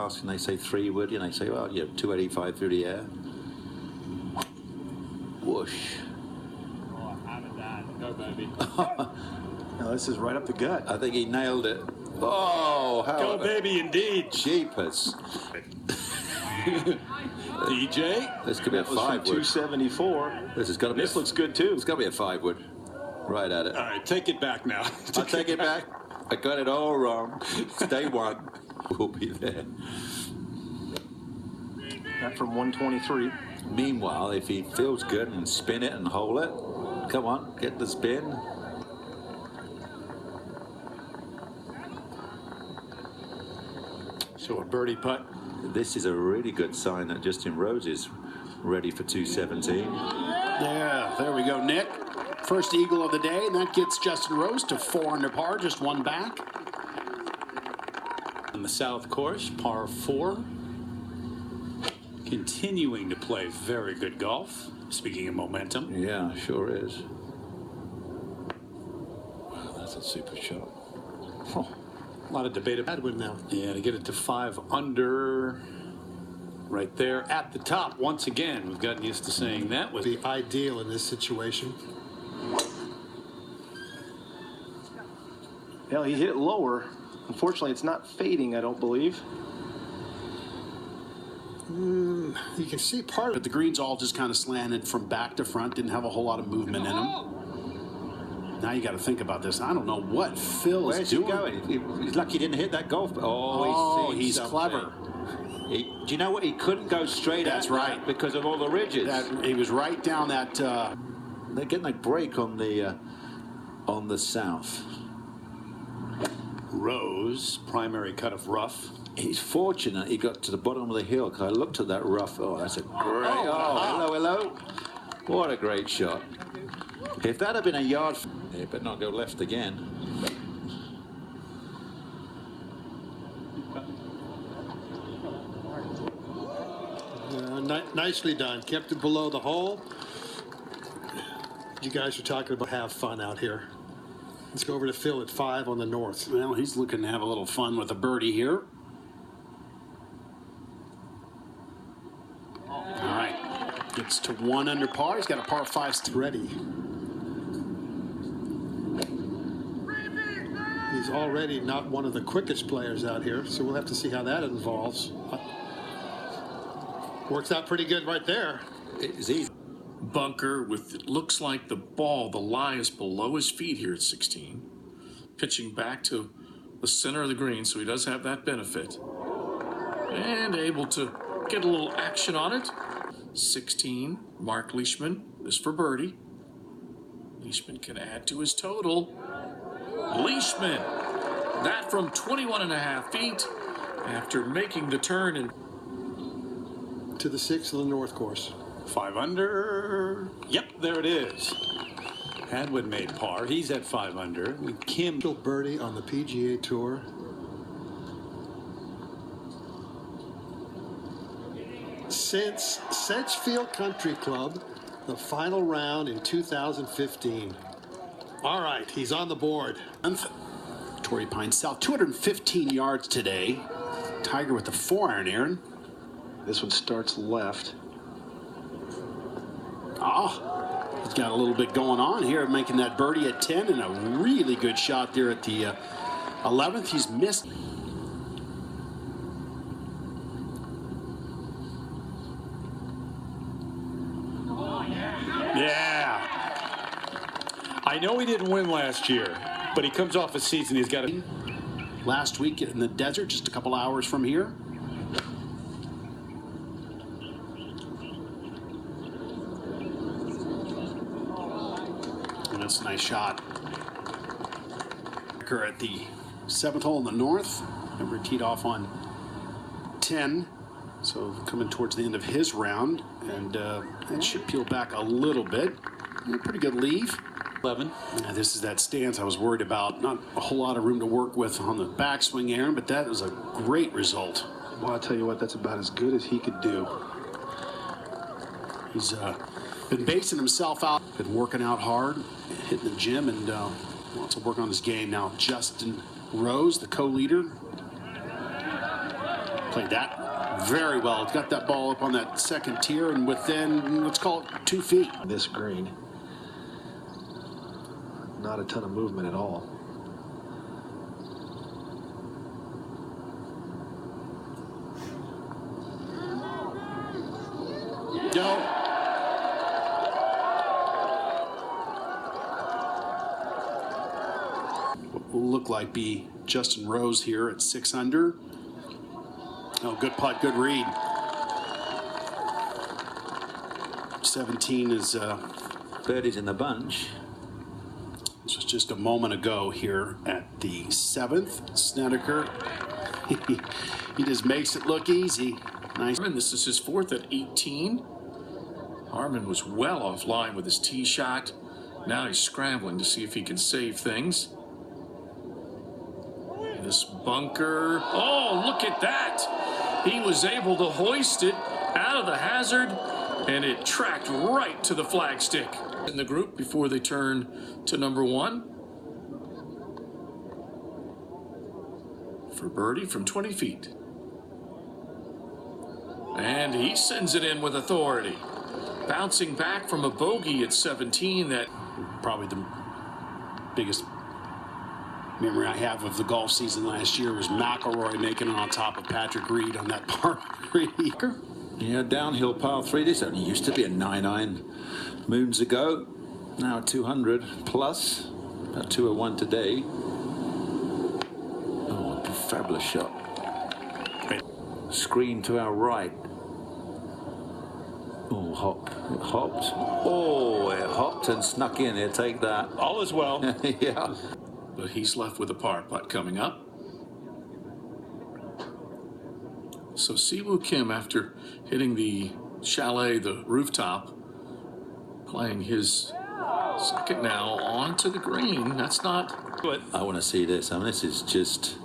ask and they say 3 wood, and they say, well, 285 through the air. Whoosh. Oh, how did that? Go, baby. No, this is right up the gut. I think he nailed it. Oh, how Go, baby, indeed. Jeepers. DJ. This could be a 5 wood. 274. This has got to be. This looks good too. It's got to be a 5 wood. Right at it. All right, take it back now. I'll take it back. I got it all wrong. It's day 1. We'll be there. That from 123. Meanwhile, if he feels good and spin it and hole it, come on, get the spin. So a birdie putt. This is a really good sign that Justin Rose is ready for 217. Yeah, there we go, Nick. First eagle of the day, and that gets Justin Rose to 4 under par, just 1 back. On the south course, par 4. Continuing to play very good golf. Speaking of momentum. Yeah, sure is. Wow, that's a super shot. Oh, a lot of debate about it now. Yeah, to get it to 5 under. Right there at the top. Once again, we've gotten used to saying that was the ideal in this situation. Yeah, he hit it lower. Unfortunately, it's not fading, I don't believe. You can see part of But the greens all just kind of slanted from back to front, didn't have a whole lot of movement in them. Now you got to think about this. I don't know what Phil is doing. Where's he going? He's lucky he didn't hit that golf. He's clever. Do you know what? He couldn't go straight at. That's right. Because of all the ridges. He was right down that. They're getting a break on the south. Rose, primary cut of rough. He's fortunate he got to the bottom of the hill, because I looked at that rough. Oh, that's a great. Oh, hello. What a great shot. If that had been a yard, it better not go left again. nicely done. Kept it below the hole. You guys are talking about have fun out here. Let's go over to Phil at 5 on the north. Well, he's looking to have a little fun with a birdie here. All right. Gets to 1 under par. He's got a par 5 Ready. He's already not one of the quickest players out here, so we'll have to see how that involves. Works out pretty good right there. It's easy. Bunker with, it looks like the ball, the lie is below his feet here at 16. Pitching back to the center of the green, so he does have that benefit. And able to get a little action on it. 16, Mark Leishman is for birdie. Leishman can add to his total. Leishman, that from 21.5 feet after making the turn and To the 6 of the north course. 5 under. Yep, there it is. Hadwin made par. He's at 5 under. Kim. Birdie on the PGA Tour. Since Sedgefield Country Club, the final round in 2015. All right, he's on the board. Torrey Pines South, 215 yards today. Tiger with the 4-iron, Aaron. This one starts left. He's got a little bit going on here, making that birdie at 10 and a really good shot there at the 11th. He's missed. Yeah. I know he didn't win last year, but he comes off a season he's got to. Last week in the desert, just a couple hours from here. And that's a nice shot. At the 7th hole in the north. Remember, teed off on 10. So coming towards the end of his round. And that should peel back a little bit. Pretty good leave. 11. This is that stance I was worried about. Not a whole lot of room to work with on the backswing, Aaron, but that was a great result. Well, I'll tell you what, that's about as good as he could do. He's been basing himself out, been working out hard, hitting the gym, and wants to work on his game now. Justin Rose, the co-leader. Played that very well. It's got that ball up on that second tier and within, let's call it 2 feet. This green. Not a ton of movement at all. No. What will look like be Justin Rose here at 6 under. Oh, good putt, good read. 17 is birdies in the bunch. this was just a moment ago here at the 7th. Snedeker, he just makes it look easy. Nice. This is his 4th at 18. Harmon was well offline with his tee shot. Now he's scrambling to see if he can save things. This bunker. Oh, look at that. He was able to hoist it out of the hazard, and it tracked right to the flagstick. In the group before they turn to number 1. For birdie from 20 feet. And he sends it in with authority. Bouncing back from a bogey at 17 that... Probably the biggest memory I have of the golf season last year was McElroy making it on top of Patrick Reed on that par 3. Yeah, downhill par 3. This only used to be a 9-iron moons ago. Now 200 plus. About 201 today. Oh, a fabulous shot. Screen to our right. Oh, hop. It hopped. Oh, it hopped and snuck in. Here, take that. All is well. Yeah. But he's left with a par putt coming up. So Siwoo Kim, after hitting the chalet, the rooftop, playing his second now onto the green. That's not good. I want to see this. I mean, this is just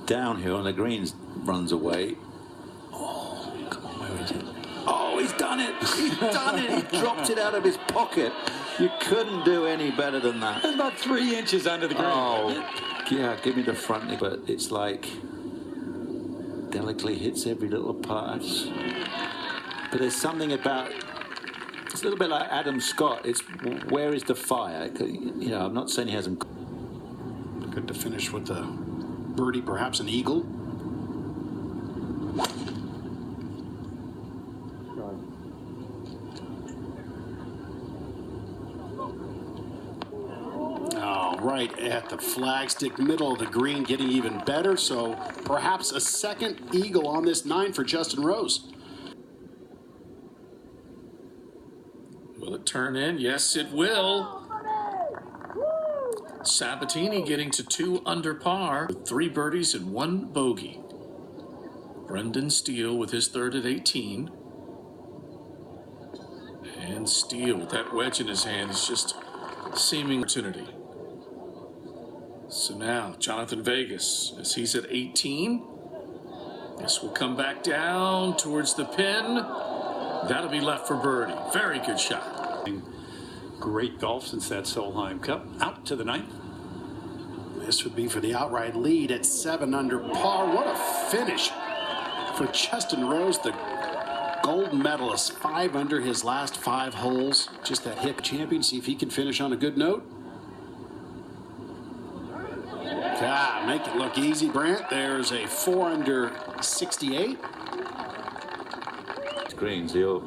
downhill and the green runs away. Oh, come on, where is it? Oh, he's done it. He's done it. He dropped it out of his pocket. You couldn't do any better than that. It's about 3 inches under the green. Oh, yeah, give me the front. But it's like delicately hits every little part. But there's something about, it's a little bit like Adam Scott. It's where is the fire? You know, I'm not saying he hasn't. Good to finish with a birdie, perhaps an eagle. Right at the flagstick, middle of the green, getting even better. So perhaps a second eagle on this 9 for Justin Rose. Will it turn in? Yes, it will. Sabatini getting to 2 under par with 3 birdies and 1 bogey. Brendan Steele with his 3rd at 18. And Steele with that wedge in his hand is just seeming opportunity. So now, Jonathan Vegas, as he's at 18. This will come back down towards the pin. That'll be left for birdie. Very good shot. Great golf since that Solheim Cup. Out to the 9th. This would be for the outright lead at 7 under par. What a finish for Justin Rose, the gold medalist. 5 under his last 5 holes. Just that hip champion. See if he can finish on a good note. God, make it look easy, Brant. There's a 4 under 68. Greens, he'll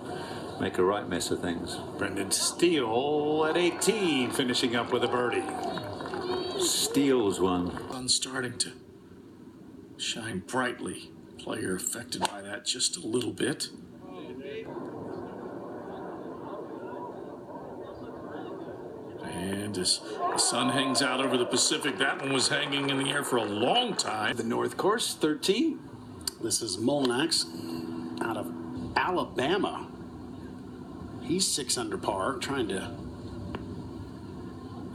make a right mess of things. Brendan Steele at 18, finishing up with a birdie. Steals one. Sun starting to shine brightly. Player affected by that just a little bit. And as the sun hangs out over the Pacific, that one was hanging in the air for a long time. The North Course, 13. This is Molinax out of Alabama. He's 6 under par, trying to...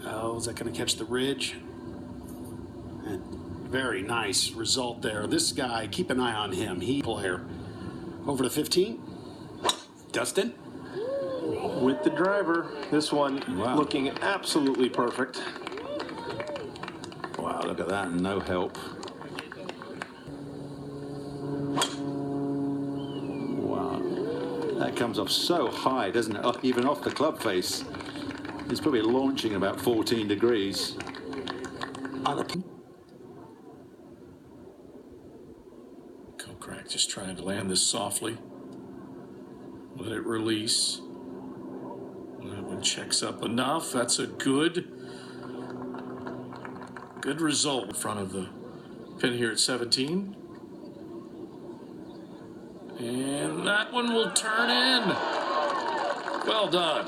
Oh, is that going to catch the ridge? And very nice result there. This guy, keep an eye on him. He player. Over to 15. Dustin. With the driver, this one looking absolutely perfect. Wow, look at that, no help. That comes off so high, doesn't it? Even off the club face. It's probably launching about 14 degrees. Kokrak just trying to land this softly. Let it release. That one checks up enough. That's a good result in front of the pin here at 17. And that one will turn in. Well done.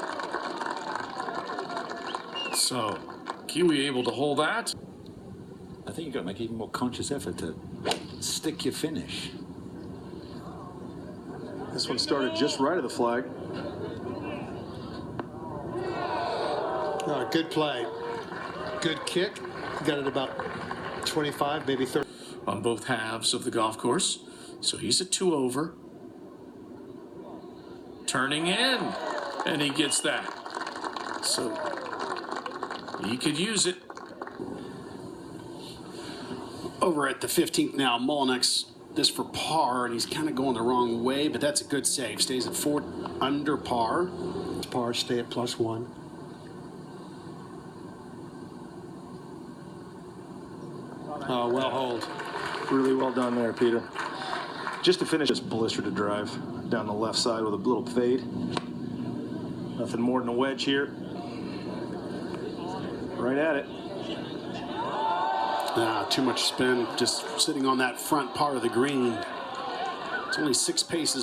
So, Kiwi able to hold that. I think you've got to make even more conscious effort to stick your finish. This one started just right of the flag. Good play. Good kick. Got it about 25, maybe 30. On both halves of the golf course. So he's at 2 over. Turning in. And he gets that. So he could use it. Over at the 15th now, Molinex, this for par, and he's kind of going the wrong way, but that's a good save. Stays at 4 under par. Par, stay at +1. Oh, well hold. Really well done there, Peter. Just to finish, this blister to drive down the left side with a little fade. Nothing more than a wedge here. Right at it. Too much spin, just sitting on that front part of the green. It's only 6 paces